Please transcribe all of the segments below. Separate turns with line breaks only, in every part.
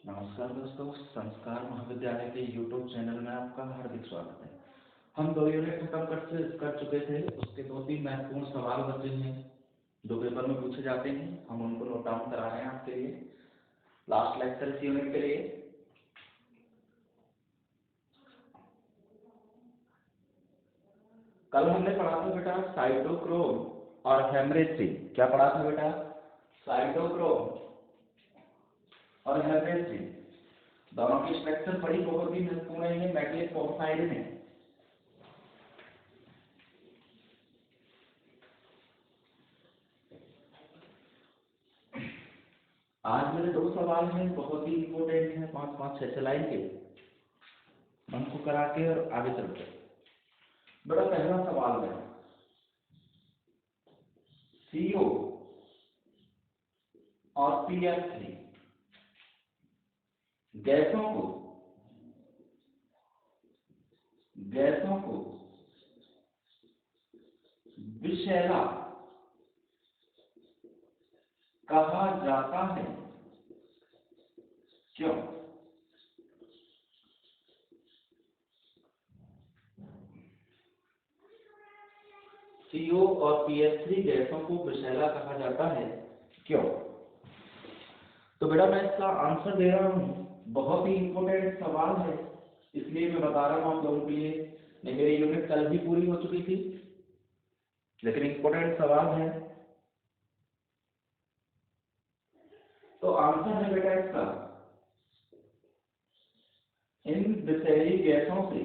नमस्कार दोस्तों, संस्कार महाविद्यालय के YouTube चैनल में आपका हार्दिक स्वागत है। हम 2 यूनिट खत्म कर चुके थे। उसके 2-3 महत्वपूर्ण सवाल बचे हैं जो पेपर में पूछे जाते हैं। हम उनको नोट डाउन करा रहे हैं आपके लिए, लास्ट लेक्चर इस यूनिट के लिए। कल हमने पढ़ा था बेटा साइटोक्रोम और हेमरेज। क्या पढ़ा था बेटा? साइटोक्रोम और हेमरेज दोनों की स्ट्रक्चर बड़ी बहुत ही महत्वपूर्ण है मेटलिक ऑक्साइड में। आज मेरे 2 सवाल हैं, बहुत ही इंपॉर्टेंट हैं, 5-5-6 लाइन के। उनको करा के और आगे चलते। बड़ा पहला सवाल है, CO और PF3 गैसों को विषैला कहा जाता है, क्यों? CO और PF3 गैसों को विषैला कहा जाता है, क्यों? तो बेटा मैं इसका आंसर दे रहा हूँ। बहुत ही इंपॉर्टेंट सवाल है, इसलिए मैं बता रहा हूँ आप लोगों के लिए। नहीं, मेरी यूनिट कल भी पूरी हो चुकी थी, लेकिन इंपॉर्टेंट सवाल है। तो आंसर है बेटा इसका, इन विषैली गैसों से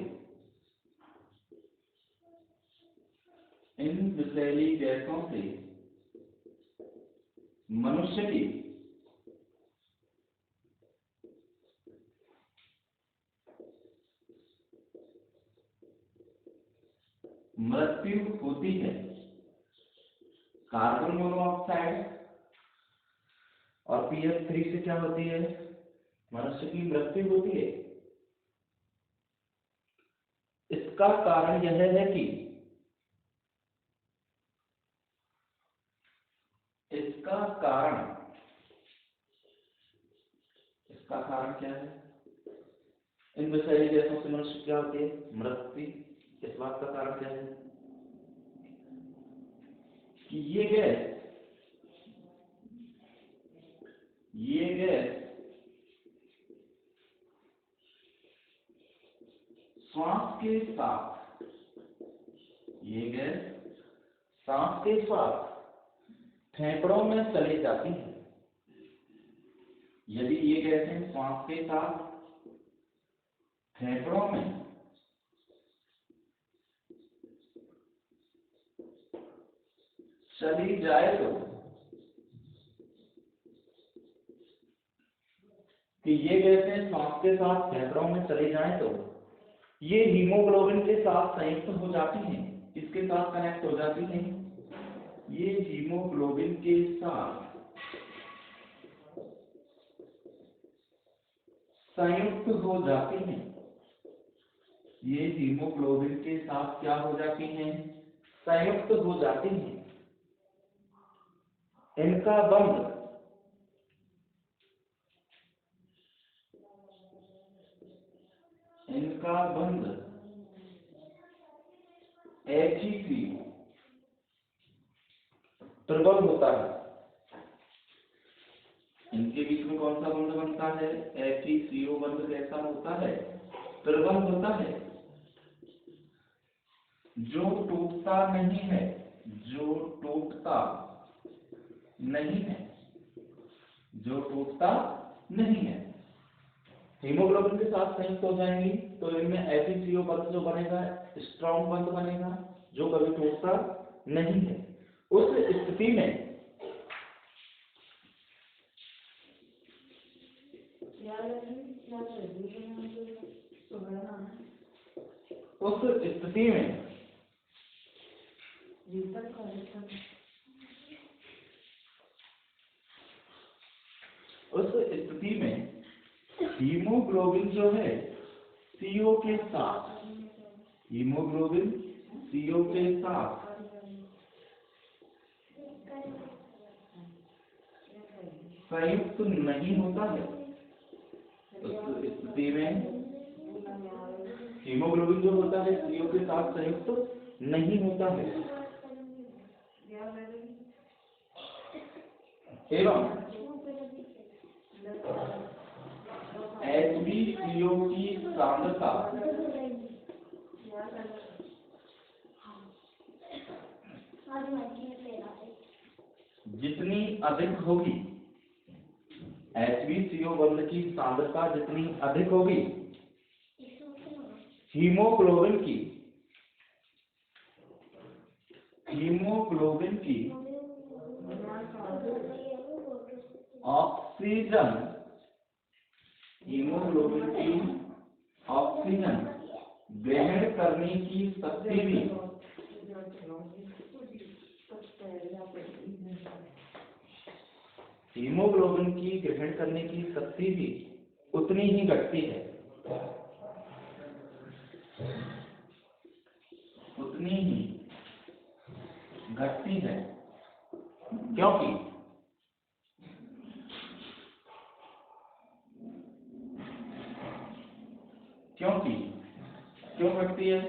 मनुष्य की मृत्यु होती है। कार्बन मोनोऑक्साइड और PF3 से क्या होती है? मनुष्य की मृत्यु होती है। इसका कारण यह है कि इसका कारण क्या है? इन विषैली गैसों से मनुष्य क्या होती है? मृत्यु। इस बात का कारण क्या है कि ये गैस सांस के साथ फेफड़ों में चली जाती है। यदि ये गैसें सांस के साथ फेफड़ों में चली जाए तो, कि ये गैसें सांस के साथ फेफड़ों में चली जाएं तो ये हीमोग्लोबिन के साथ संयुक्त हो जाती हैं। इसके साथ कनेक्ट हो जाती हैं। ये हीमोग्लोबिन के साथ संयुक्त हो जाती हैं। ये हीमोग्लोबिन के साथ क्या हो जाती हैं? संयुक्त हो जाती हैं। इनका बंध HCl प्रबल होता है। इनके बीच में कौन सा बंध बनता है? HCl बंध कैसा होता है? प्रबल होता है, जो टूटता नहीं है। हीमोग्लोबिन के साथ संयुक्त हो जाएंगी तो इनमें HCl बंध जो बनेगा, स्ट्रॉन्ग बंध बनेगा, जो कभी टूटता नहीं है। उस स्थिति में हीमोग्लोबिन जो है CO के साथ संयुक्त नहीं होता है। उस स्थिति में हीमोग्लोबिन जो होता है CO के साथ संयुक्त नहीं होता है। एवं HbCO की सांद्रता जितनी अधिक होगी, HbCO बंध की सांद्रता जितनी अधिक होगी, हीमोग्लोबिन की ऑक्सीजन ग्रहण करने की शक्ति भी उतनी ही घटती है, क्यों घटती है?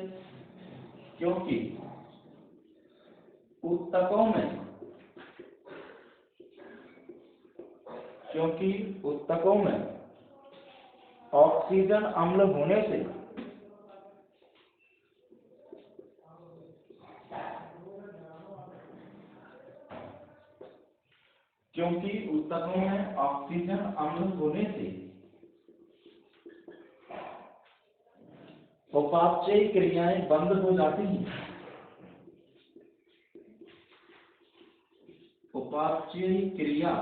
क्योंकि ऊतकों में ऑक्सीजन अम्ल होने से उपापचयी क्रियाएं बंद हो जाती हैं। उपापचयी क्रिया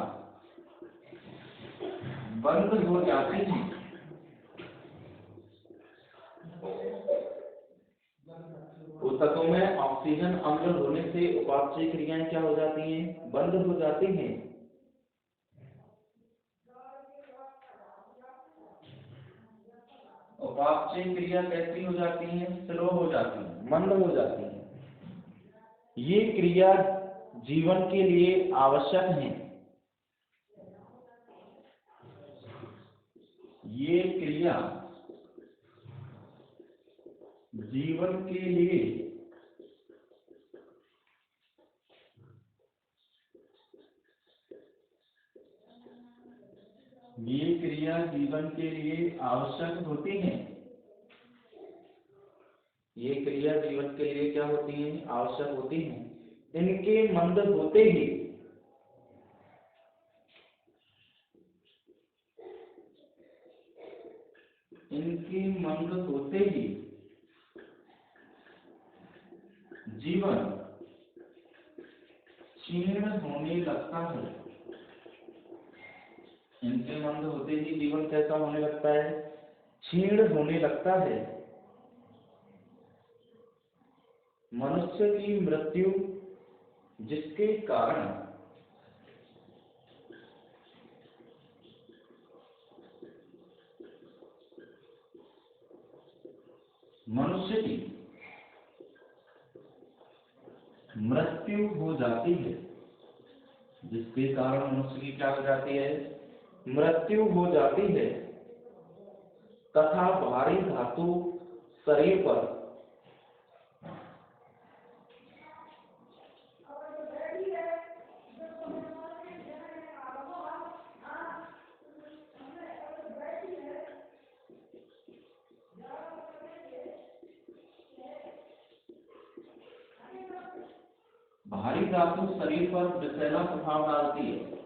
बंद हो जाती है। ऊतकों में ऑक्सीजन अम्ल होने से उपापचयी क्रियाएं क्या हो जाती हैं? बंद हो जाती हैं। उपापचयी क्रिया कैसी हो जाती है? स्लो हो जाती है, मंद हो जाती है। ये क्रिया जीवन के लिए आवश्यक है। ये क्रिया जीवन के लिए आवश्यक होती है। ये क्रिया जीवन के लिए क्या होती है? आवश्यक होती है। इनके मंद होते ही जीवन क्षीण होने लगता है। इनके मंद होते ही जीवन कैसा होने लगता है? क्षीण होने लगता है। मनुष्य की मृत्यु जिसके कारण मनुष्य की मृत्यु हो जाती है, जिसके कारण मनुष्य की क्या हो जाती है? मृत्यु हो जाती है, तथा भारी धातु शरीर पर विषैला प्रभाव डालती है।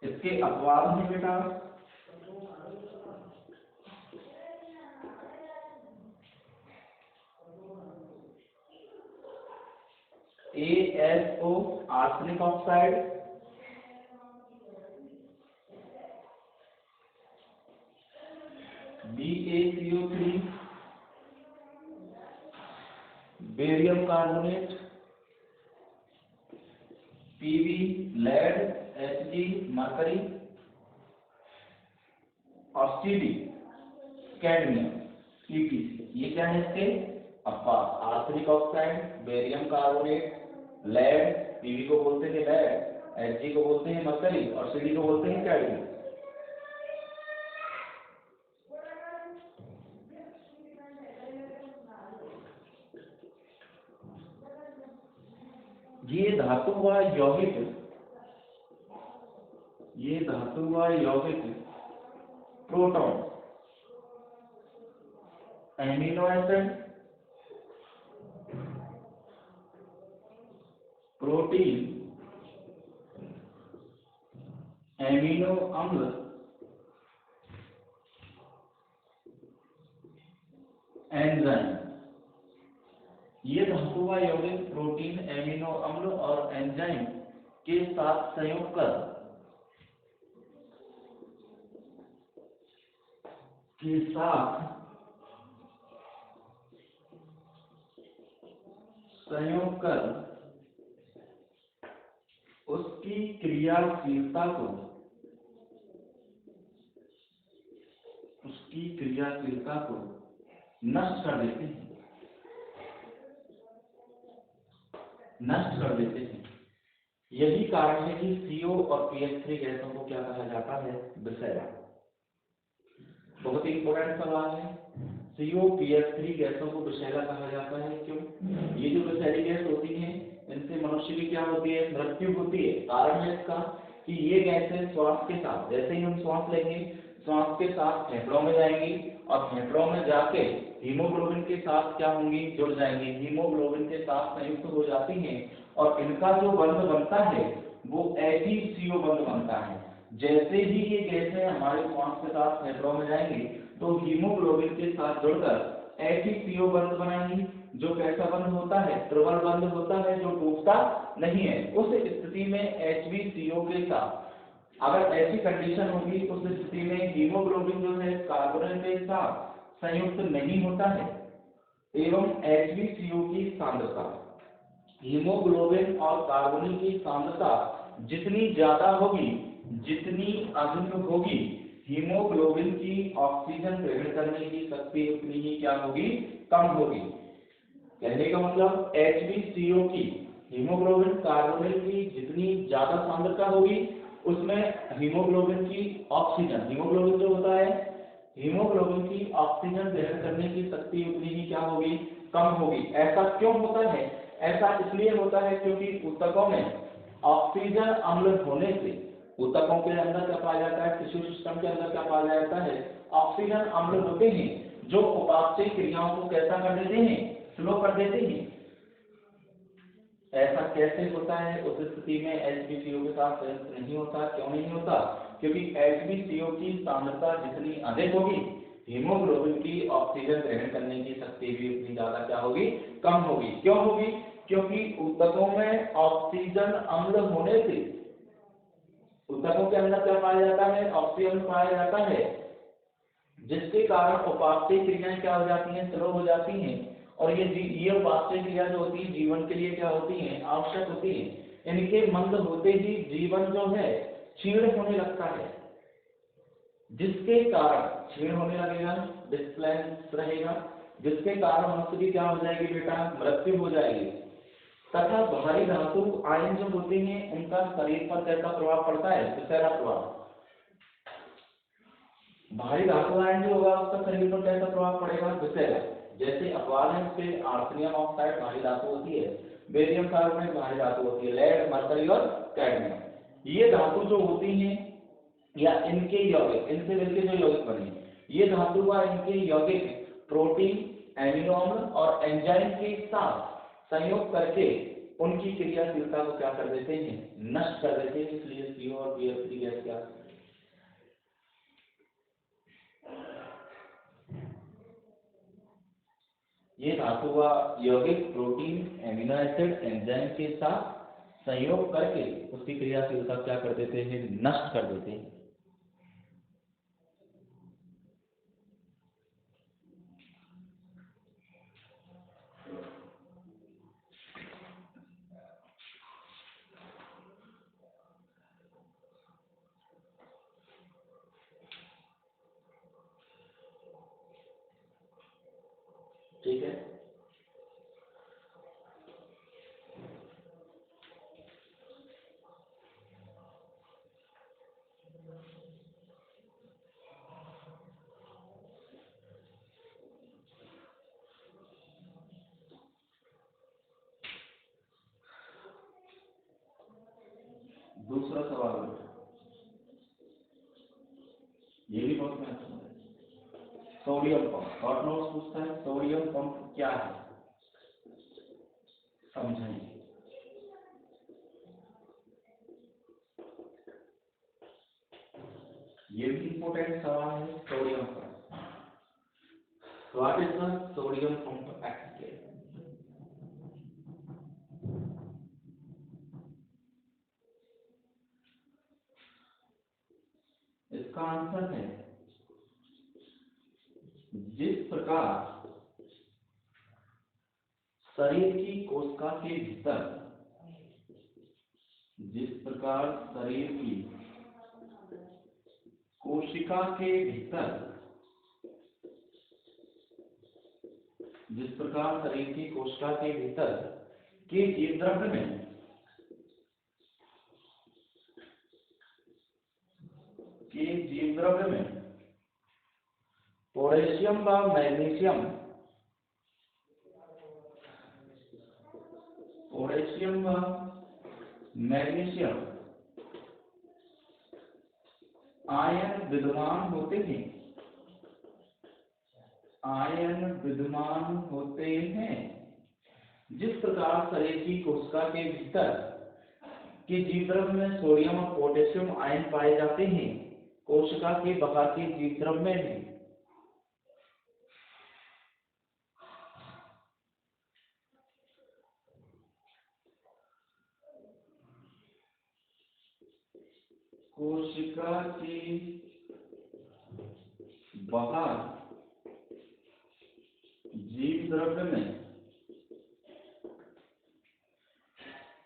इसके अपवाद हैं बेटा। ASO arsenic oxide, BaCO3 barium carbonate, Pb lead, Hg mercury और Cd कैडमियम ETC। ये क्या है इसके अपवाद? Arsenic oxide, barium carbonate, lead, Pb को बोलते थे लेड, Hg को बोलते हैं मरकरी और Cd को बोलते हैं कैडमियम। ये धातु व यौगिक proton, amino acid, protein, amino अम्ल, एंजाइम। ये धातु व यौगिक प्रोटीन, एमिनो अम्ल और एंजाइम के साथ संयोग कर उसकी क्रियाशीलता को नष्ट कर देते हैं। यही कारण है कि CO और PH3 गैसों को क्या कहा जाता है? विषैला। बहुत ही इंपॉर्टेंट सवाल है। CO PH3 गैसों को विषैला कहा जाता है क्यों? ये जो विषैली गैस होती हैं इनसे मनुष्य की क्या होती है? मृत्यु होती है। कारण है इसका कि ये गैसें श्वास के साथ, जैसे ही हम श्वास लेंगे श्वास के साथ फेफड़ों में जाएंगी और फेफड़ों में जाके हीमोग्लोबिन के साथ क्या होंगी? जुड़ जाएंगी, हीमोग्लोबिन के साथ संयुक्त हो जाती हैं और इनका जो बंध बनता है वो HCO बंध बनता है। जैसे ही ये गैसें हमारे श्वास के साथ फेफड़ों में जाएंगी तो हीमोग्लोबिन के साथ जुड़कर HCO बंध बनाएंगी, जो कैसा बंध होता है? प्रबल बंध होता है, जो टूटता नहीं है। उस स्थिति में HbCO के साथ अगर ऐसी कंडीशन होगी उस स्थिति में हीमोग्लोबिन जो है कार्बोनिल के साथ संयुक्त नहीं होता है एवं HbCO की सांद्रता, हीमोग्लोबिन और कार्बोनिल की सांद्रता जितनी ज्यादा होगी, जितनी अधिक होगी, हीमोग्लोबिन की ऑक्सीजन ग्रहण करने की शक्ति उतनी ही क्या होगी? कम होगी। कहने का मतलब HbCO की हीमोग्लोबिन कार्बोनिल की जितनी ज्यादा सांद्रता होगी उसमें हीमोग्लोबिन की ऑक्सीजन, हीमोग्लोबिन जो होता है हीमोग्लोबिन की ऑक्सीजन ग्रहण करने की शक्ति उतनी ही क्या होगी? कम होगी। ऐसा क्यों होता है? ऐसा इसलिए होता है क्योंकि ऊतकों में ऑक्सीजन अम्ल होने से, ऊतकों के अंदर क्या पाया जाता है? टिश्यू सिस्टम के अंदर क्या पाया जाता है? ऑक्सीजन अम्ल होते हैं जो उपापचय क्रियाओं को कैसा कर देते हैं? स्लो कर देते हैं। ऐसा कैसे होता है? उस स्थिति में HbCO के साथ संयुक्त नहीं होता। क्यों नहीं होता? क्योंकि HbCO की सांद्रता जितनी अधिक होगी हीमोग्लोबिन की ऑक्सीजन ग्रहण करने की शक्ति भी उतनी ज्यादा क्या होगी? कम होगी। क्यों होगी? क्योंकि ऊतकों में ऑक्सीजन अम्ल होने से ऊतकों के अंदर क्या पाया जाता है? ऑक्सीजन पाया जाता है, जिसके कारण उपापचय क्रियाएं क्या हो जाती हैं? स्लो हो जाती हैं। और ये उपापचय क्रिया जो होती है जीवन के लिए क्या होती है? आवश्यक होती है। इनके मंद होते ही जीवन जो है क्षीण होने लगता है, जिसके कारण क्षीण होने लगेगा, डिस्प्लेस रहेगा, जिसके कारण मनुष्य की क्या हो जाएगी बेटा? मृत्यु हो जाएगी। तथा भारी धातु आयन जो होते हैं उनका शरीर पर कैसा प्रभाव पड़ता है? विषैला प्रभाव। भारी धातु आयन जो होगा उसका शरीर पर कैसा प्रभाव पड़ेगा? विषैला। जैसे अपवाद है उससे आर्सेनियम ऑक्साइड भारी धातु होती है, बेरियम कार्बोनेट भारी धातु होती है, लेड, मरकरी और कैडमियम। ये धातु जो होती हैं या इनके यौगिक, इनसे मिलकर जो यौगिक बने, ये धातु व इनके यौगिक प्रोटीन, एमिनो अम्ल और एंजाइम के साथ संयोग करके उनकी क्रियाशीलता को क्या कर देते हैं? नष्ट कर देते हैं। इसलिए CO और PH3 गैस क्या? ये धातु व यौगिक प्रोटीन, एमिनो एसिड, एंजाइम के साथ संयोग करके उसकी क्रियाशीलता क्या कर देते हैं? नष्ट कर देते हैं। ठीक है। दूसरा सवाल बेटा, ये भी बहुत महत्वपूर्ण है। सोडियम पंप, शॉर्ट नोट्स पूछता है सोडियम पंप क्या है, समझाइए। ये भी इंपॉर्टेंट सवाल है sodium pump. What is the sodium pump actually? इसका आंसर है जिस प्रकार शरीर की कोशिका के भीतर, जिस प्रकार शरीर की कोशिका के भीतर, जिस प्रकार शरीर की कोशिका के भीतर के जीवद्रव्य में पोटेशियम व मैग्नीशियम, पोटेशियम व मैग्नीशियम आयन विद्यमान होते हैं, आयन विद्यमान होते हैं। जिस प्रकार शरीर की कोशिका के भीतर के जीवद्रव्य में सोडियम और पोटेशियम आयन पाए जाते हैं, कोशिका के बाहर के जीवद्रव्य में भी कोशिका के बाहर जीवद्रव्य में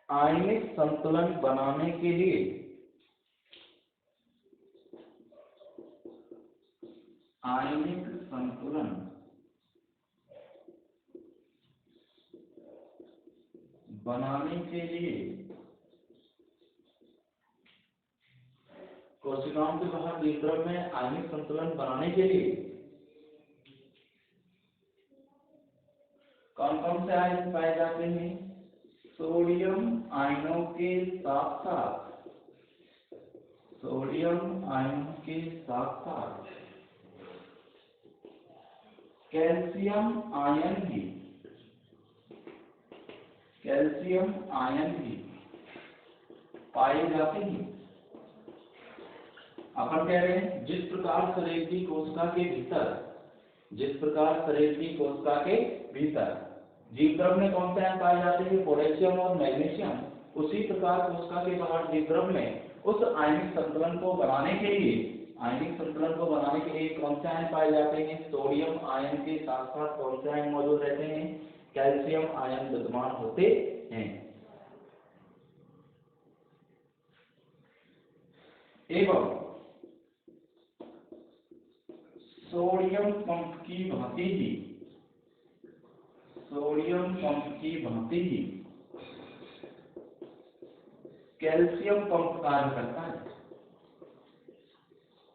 आयनिक संतुलन बनाने के लिए, आयनिक संतुलन बनाने के लिए कोशिकाओं के बाहर जीवद्रव्य में आयनिक संतुलन बनाने के लिए कौन कौन से आयन पाए जाते हैं? सोडियम आयनों के साथ साथ, सोडियम आयनों के साथ साथ कैल्शियम आयन भी, कैल्शियम आयन भी पाए जाते हैं। अपन कह रहे हैं जिस प्रकार शरीर की कोशिका के भीतर, जिस प्रकार शरीर की कोशिका के भीतर जीवद्रव्य में कौन से आयन पाए जाते हैं? पोटेशियम और मैग्नीशियम। उसी प्रकार कोशिका के बाहर जीवद्रव्य में उस आयनिक संतुलन को बनाने के लिए, आयनिक संतुलन को बनाने के लिए कौन से आयन पाए जाते हैं? सोडियम आयन के साथ साथ कौन से आयन मौजूद रहते हैं? कैल्शियम आयन विद्यमान होते हैं। एवं सोडियम पंप की भांति ही, सोडियम पंप की भांति ही कैल्शियम पंप कार्य करता है,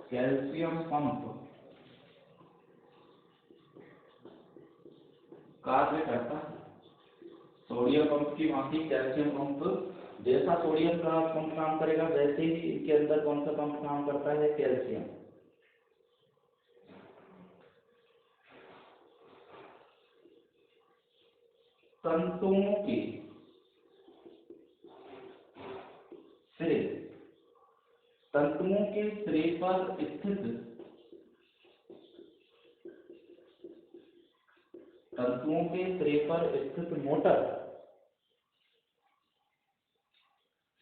कैल्शियम पंप कार्य करता है। सोडियम पंप की भांति कैल्शियम पंप, जैसा सोडियम का पंप काम करेगा वैसे ही इसके अंदर कौन सा पंप काम करता है? कैल्शियम। तंतुओं के सिरे, तंतुओं के सिरे पर स्थित, तंतुओं के सिरे पर स्थित मोटर,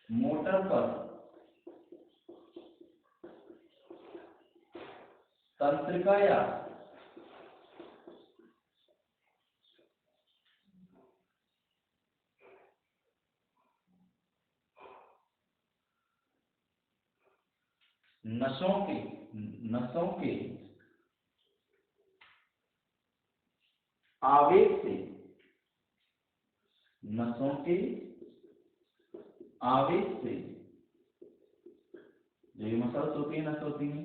मोटर पर तंत्रिका या नसों के आवेश से, नसों के आवेश से, जो मसल्स होती है, नस होती है,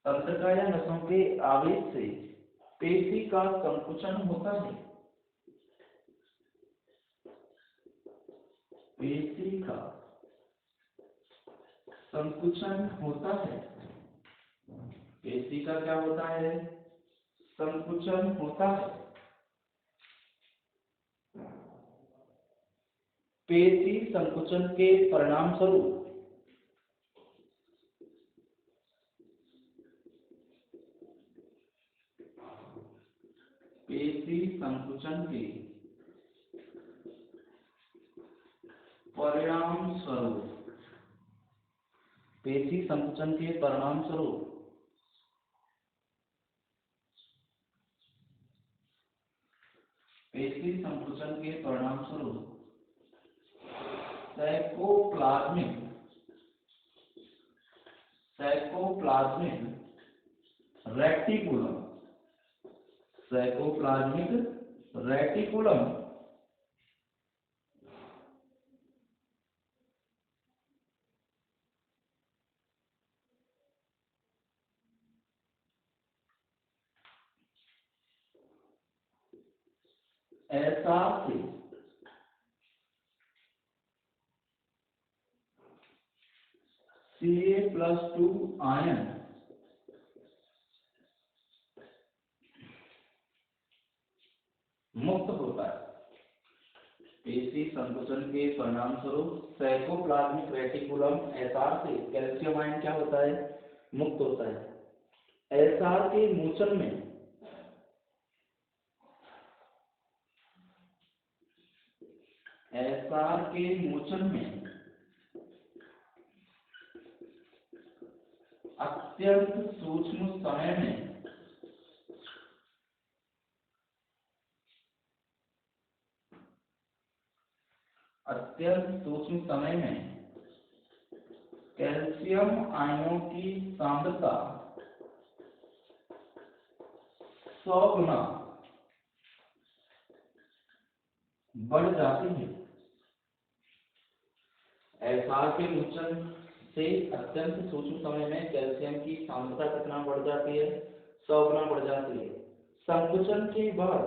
तंत्रिका या नसों के आवेश से पेशी का संकुचन होता है, पेशी का संकुचन होता है, पेशी का क्या होता है, संकुचन होता है। पेशी संकुचन के परिणाम स्वरूप पेशी संकुचन के परिणाम स्वरूप पेशी संकुचन के परिणाम स्वरूप पेशी संकुचन के परिणाम स्वरूप साइकोप्लाज्मिक रेटिकुलम एसआर से Ca+2 आयन मुक्त होता है। पेशी संकुचन के परिणाम स्वरूप साइकोप्लाज्मिक रेटिकुलम एसआर से कैल्शियम आयन क्या होता है, मुक्त होता है। एसआर के मोचन में अत्यंत सूक्ष्म समय में कैल्शियम आयनों की सांद्रता 100 गुना बढ़ जाती है। एसआर के मोचन से अत्यंत सूक्ष्म समय में कैल्शियम की सांद्रता कितना बढ़ जाती है, 100 गुना बढ़ जाती है। संकुचन के बाद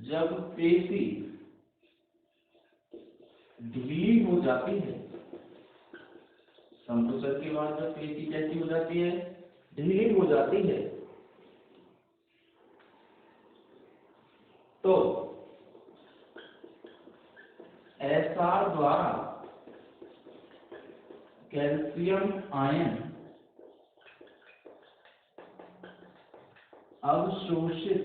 जब पेशी ढीली हो जाती है, संकुचन के बाद जब पेशी कैसी हो जाती है, ढीली हो जाती है, तो एसआर द्वारा कैल्शियम आयन अवशोषित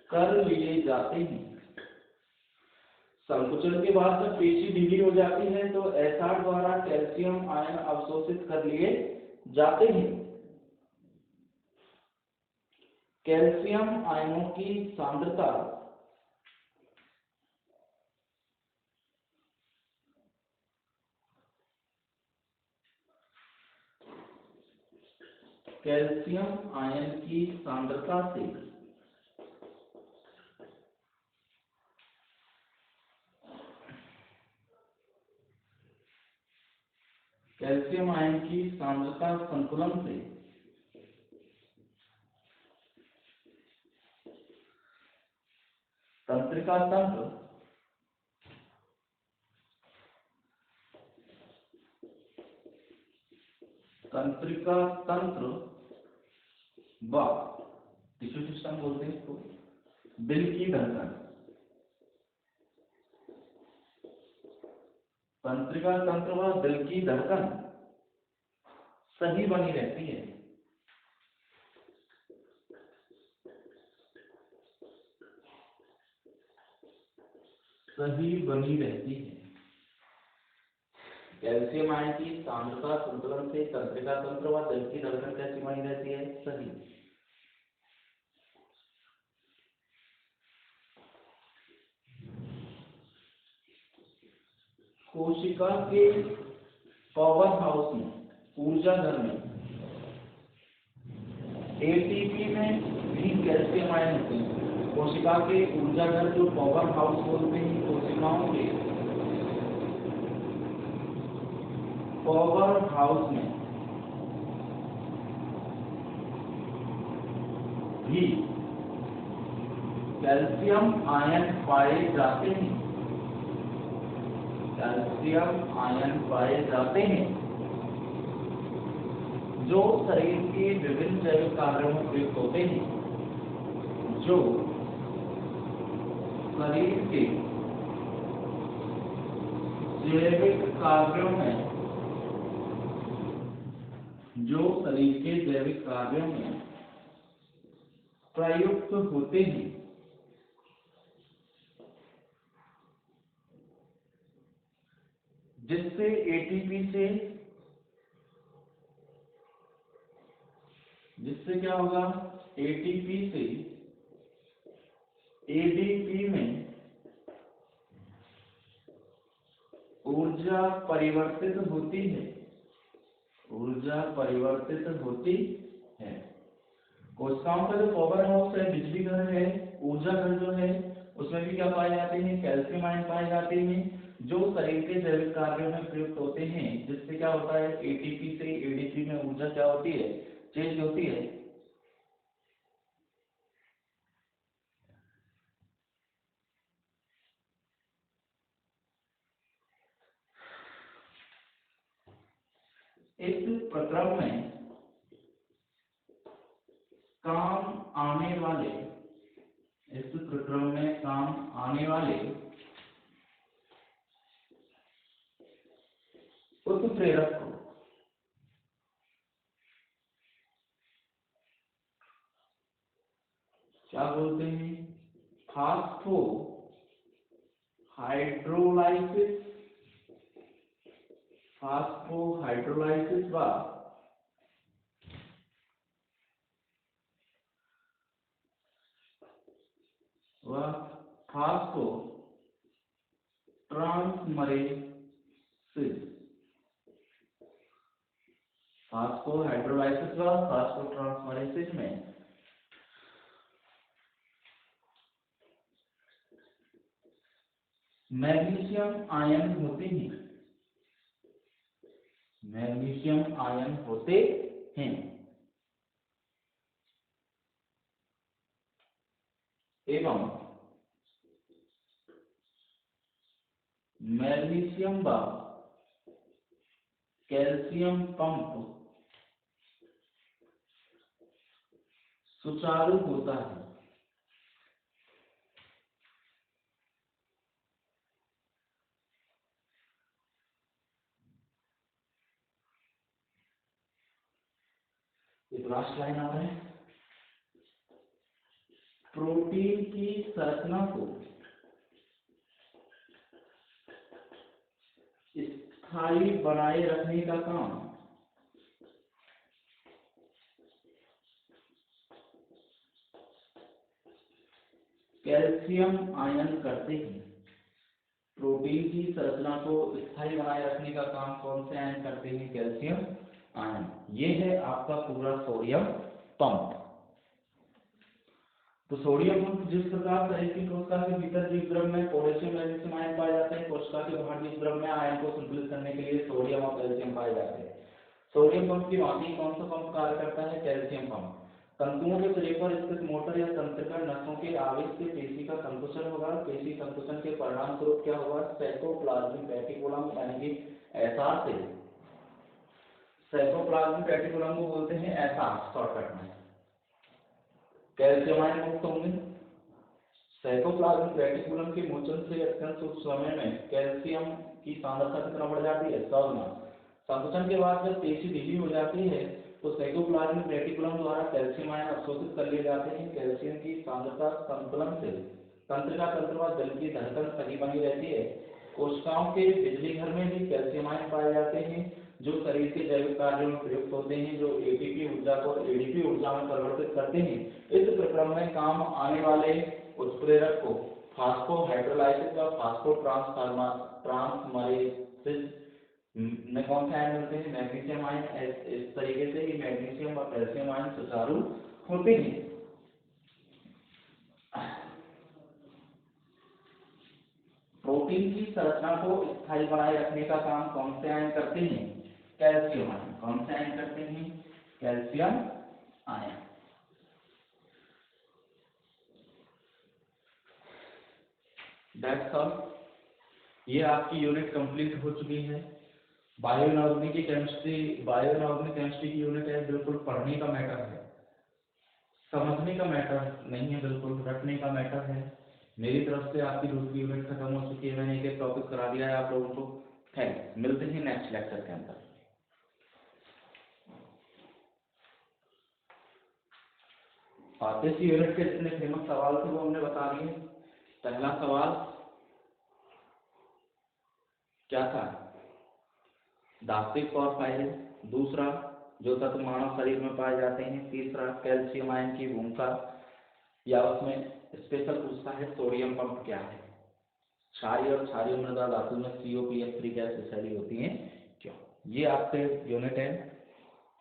कर लिए जाते हैं। संकुचन के बाद जब पेशी ढीली हो जाती है तो एसआर द्वारा कैल्शियम आयन अवशोषित कर लिए जाते हैं। कैल्शियम आयनों की सांद्रता कैल्शियम आयन की सांद्रता से कैल्शियम आयन की सांद्रता संतुलन से तंत्रिका तंत्र व टिश्यू सिस्टम बोलते हैं इसको, दिल की धड़कन, तंत्रिका तंत्र व दिल की धड़कन सही बनी रहती है। कैल्शियम आयन की सांद्रता संतुलन से तंत्रिका तंत्र व दिल की धड़कन कैसी बनी रहती है, सही। कोशिका के पावर हाउस में, ऊर्जा घर में एटीपी में भी कैल्शियम आयन होते हैं। कोशिका के ऊर्जा घर जो पावर हाउस बोलते हैं कोशिकाओं के पावर हाउस में भी कैल्शियम आयन पाए जाते हैं, कैल्शियम आयन पाए जाते हैं जो शरीर के विभिन्न जैविक कार्यों में प्रयुक्त होते हैं, जो शरीर के जैविक कार्यों में, जो शरीर के जैविक कार्यों में प्रयुक्त होते हैं, जिससे एटीपी से, जिससे क्या होगा, एटीपी से एडीपी में ऊर्जा परिवर्तित होती है, ऊर्जा परिवर्तित होती है। कोशिकाओं का जो पावर हाउस है, बिजली घर है, ऊर्जा घर जो है, उसमें भी क्या पाए जाते हैं, कैल्शियम आयन पाए जाते हैं जो शरीर के जैविक कार्यों में प्रयुक्त होते हैं, जिससे क्या होता है, एटीपी से एडीपी में ऊर्जा क्या होती है, चेंज होती है। इस प्रक्रम में काम आने वाले, इस प्रक्रम में काम आने वाले उत्प्रेरक को क्या बोलते हैं, फास्फो हाइड्रोलाइसिस, फास्फो हाइड्रोलाइसिस व फास्फो ट्रांसमरेसिस, फास्फो हाइड्रोलाइसिस व फास्फो ट्रांसमरेसिस में मैग्नीशियम आयन होते हैं, मैग्नीशियम आयन होते हैं एवं मैग्नीशियम व कैल्शियम पंप सुचारू होता है। एक लास्ट लाइन आ रहा है, प्रोटीन की संरचना को स्थायी बनाए रखने का काम कैल्शियम आयन करते हैं। प्रोटीन की संरचना को स्थायी बनाए रखने का काम कौन से आयन करते हैं, कैल्शियम आयन। ये है आपका पूरा सोडियम पंप। तो सोडियम पंप जिस प्रकार शरीर की कोशिका के भीतर जीव द्रव में पोटेशियम मैग्नीशियम आयन पाए जाते हैं, कोशिका के बाहर जीव द्रव में आयन को संतुलित करने के लिए सोडियम और कैल्शियम पाए जाते हैं। सोडियम पंप की भांति कौन सा पंप कार्य करता है, कैल्शियम पंप। तंतुओं के सिरे पर स्थित मोटर या तंत्रिका नसों के आवेश से पेशी का संकुचन होगा। पेशी संकुचन के परिणाम स्वरूप क्या होगा, साइटोप्लाज्मिक रेटिकुलम यानी कि एसआर से, साइटोप्लाज्मिक रेटिकुलम को बोलते हैं एसआर शॉर्टकट में, कैल्शियम आयन मुक्त होंगे। साइटोप्लाज्मिक रेटिकुलम के मोचन से अत्यंत सूक्ष्म समय में कैल्शियम की सांद्रता कितना बढ़ जाती है, 100 गुना। संकुचन के बाद जब पेशी ढीली हो जाती है तो साइटोप्लाज्मिक रेटिकुलम द्वारा कैल्शियम आयन अवशोषित कर लिए जाते हैं। कैल्शियम की सांद्रता संतुलन से तंत्रिका तंत्र व जल की धड़कन सही बनी रहती है। कोशिकाओं के बिजली घर में भी कैल्शियम आयन पाए जाते हैं जो शरीर के जैविक कार्यों में प्रयुक्त होते हैं, जो एटीपी ऊर्जा को एडीपी ऊर्जा में परिवर्तित करते हैं। इस प्रक्रम में काम आने वाले उत्प्रेरक को फास्फो हाइड्रोलाइसिस व फास्फो ट्रांसमरेसिस में कौन से आयन मिलते हैं, मैग्नीशियम आयन। इस तरीके से ही मैग्नीशियम और कैल्शियम आयन सुचारू होते हैं। प्रोटीन की संरचना को स्थायी बनाए रखने का काम कौन से आयन करते हैं, कैल्शियम आयन। कौन से आयन करते हैं? Calcium ion. That's all. ये आपकी यूनिट कंप्लीट हो चुकी है। बायो इनऑर्गेनिक केमिस्ट्री की यूनिट है, बिल्कुल पढ़ने का मैटर है, समझने का मैटर नहीं है, बिल्कुल रटने का मैटर है। मेरी तरफ से आपकी दूसरी यूनिट खत्म हो चुकी है, मैंने एक टॉपिक करा दिया है आप लोगों को। थैंक्स, मिलते हैं नेक्स्ट लेक्चर के अंदर। और इस यूनिट के जितने फेमस सवाल थे वो हमने बता दिए। पहला सवाल क्या था? दास्तिक और फाइल। दूसरा, जो तत्व मानव शरीर में पाए जाते हैं। तीसरा, कैल्शियम आयन की भूमिका, या उसमें स्पेशल पूछता है सोडियम पंप क्या है। क्षारीय और क्षारीय मृदा धातु में COPH3 गैस विषैली होती है क्यों। ये आपके यूनिट है,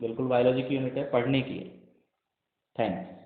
बिल्कुल बायोलॉजी की यूनिट है, पढ़ने की है। थैंक्स।